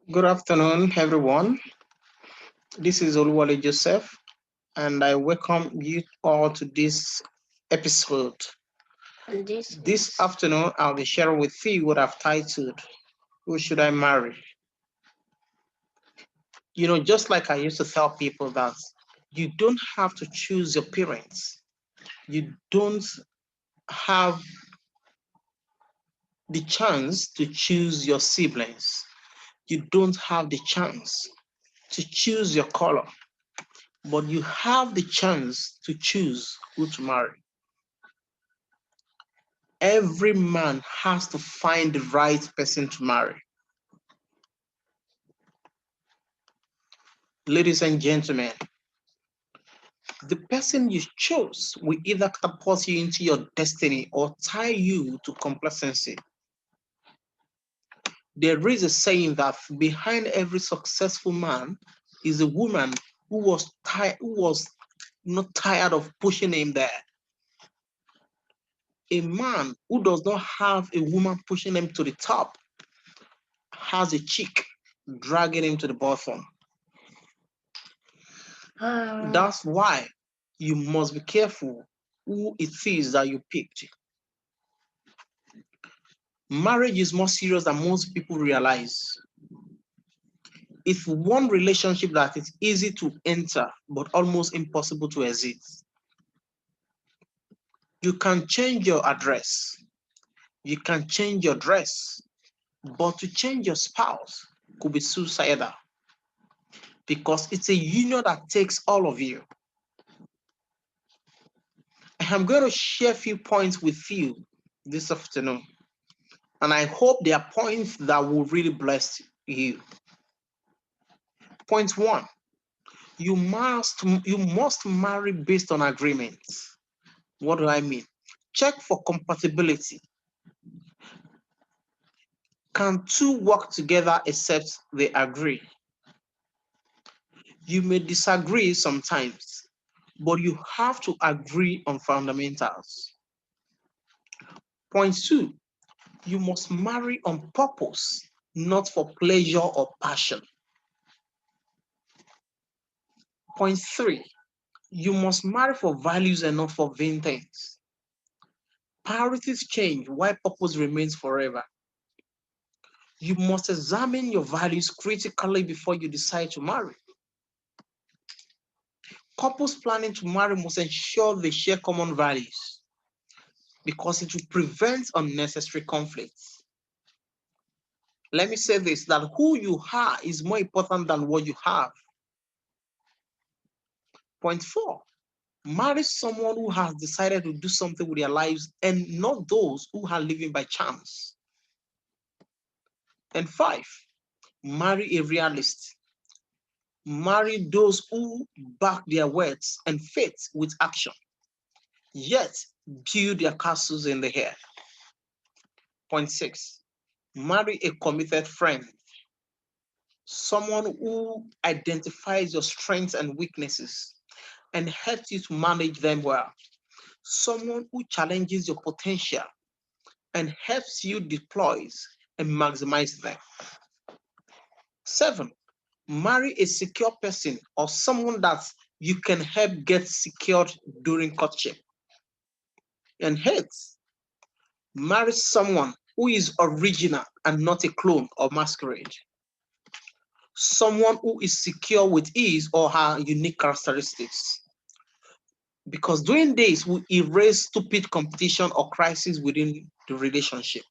Good afternoon, everyone. This is Oluwole Joseph, and I welcome you all to this episode. And this This is afternoon, I'll be sharing with you what I've titled, Who Should I Marry? Just like I used to tell people that you don't have to choose your parents, you don't have the chance to choose your siblings, you don't have the chance to choose your color, but you have the chance to choose who to marry. Every man has to find the right person to marry. Ladies and gentlemen, the person you chose will either catapult you into your destiny or tie you to complacency. There is a saying that behind every successful man is a woman who was not tired of pushing him there. A man who does not have a woman pushing him to the top has a chick dragging him to the bottom. uh, That's why you must be careful who it is that you picked. Marriage is more serious than most people realize. It's one relationship that is easy to enter but almost impossible to exit. You can change your address, you can change your dress, but to change your spouse could be suicidal because it's a union that takes all of you. I'm going to share a few points with you this afternoon, and I hope they are points that will really bless you. Point one, you must marry based on agreements. What do I mean? Check for compatibility. Can two work together except they agree? You may disagree sometimes, but you have to agree on fundamentals. Point two, you must marry on purpose, not for pleasure or passion. Point three, you must marry for values and not for vain things. Priorities change while purpose remains forever. You must examine your values critically before you decide to marry. Couples planning to marry must ensure they share common values because it will prevent unnecessary conflicts. Let me say this, that who you are is more important than what you have. Point four, marry someone who has decided to do something with their lives and not those who are living by chance. And five, marry a realist. Marry those who back their words and faith with action, yet build their castles in the air. Point six, marry a committed friend, someone who identifies your strengths and weaknesses and helps you to manage them well, someone who challenges your potential and helps you deploy and maximize them. Seven, marry a secure person or someone that you can help get secured during courtship. And eight, marry someone who is original and not a clone or masquerade. Someone who is secure with his or her unique characteristics. Because doing this will erase stupid competition or crisis within the relationship.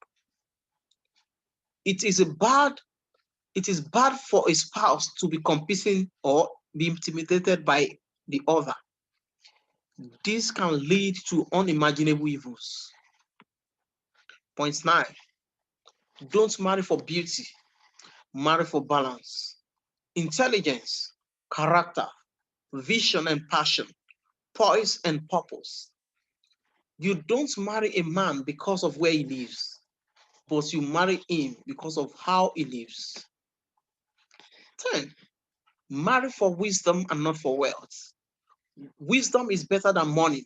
It is a bad it is bad for a spouse to be competing or be intimidated by the other. This can lead to unimaginable evils. Point nine, don't marry for beauty, marry for balance, intelligence, character, vision and passion, poise and purpose. You don't marry a man because of where he lives, but you marry him because of how he lives. 10. Marry for wisdom and not for wealth. Wisdom is better than money.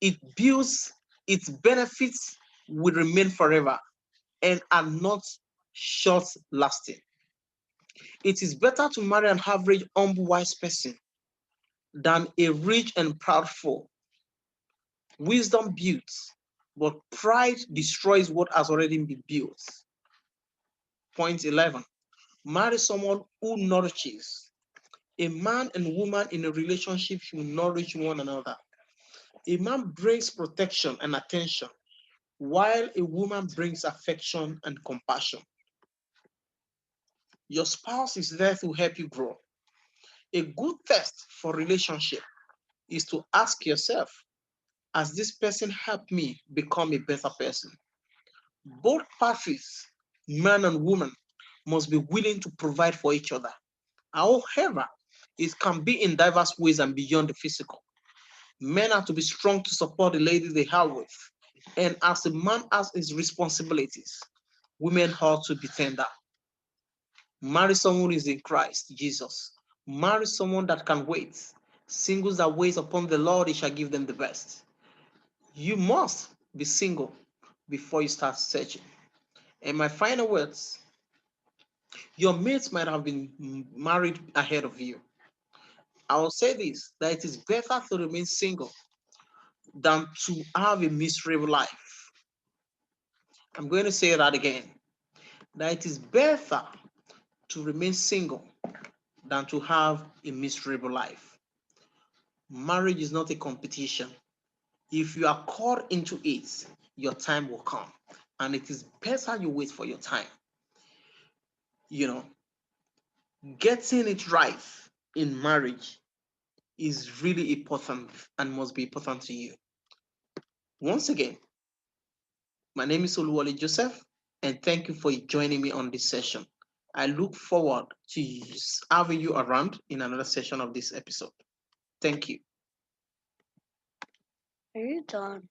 It builds, its benefits will remain forever and are not short lasting. It is better to marry an average, humble, wise person than a rich and proud fool. Wisdom builds, but pride destroys what has already been built. Point 11. Marry someone who nourishes. A man and woman in a relationship should nourish one another. A man brings protection and attention, while a woman brings affection and compassion. Your spouse is there to help you grow. A good test for relationship is to ask yourself, has this person helped me become a better person? Both parties, man and woman, must be willing to provide for each other. However, it can be in diverse ways and beyond the physical. Men are to be strong to support the lady they are with. And as a man has his responsibilities, women ought to be tender. Marry someone who is in Christ Jesus. Marry someone that can wait. Singles that wait upon the Lord, he shall give them the best. You must be single before you start searching. And my final words, your mates might have been married ahead of you. I will say this, that it is better to remain single than to have a miserable life. I'm going to say that again, that it is better to remain single than to have a miserable life. Marriage is not a competition. If you are caught into it, your time will come. And it is better you wait for your time. You know, getting it right in marriage is really important and must be important to you. Once again, my name is Oluwole Joseph, and thank you for joining me on this session. I look forward to having you around in another session of this episode. Thank you. Are you done?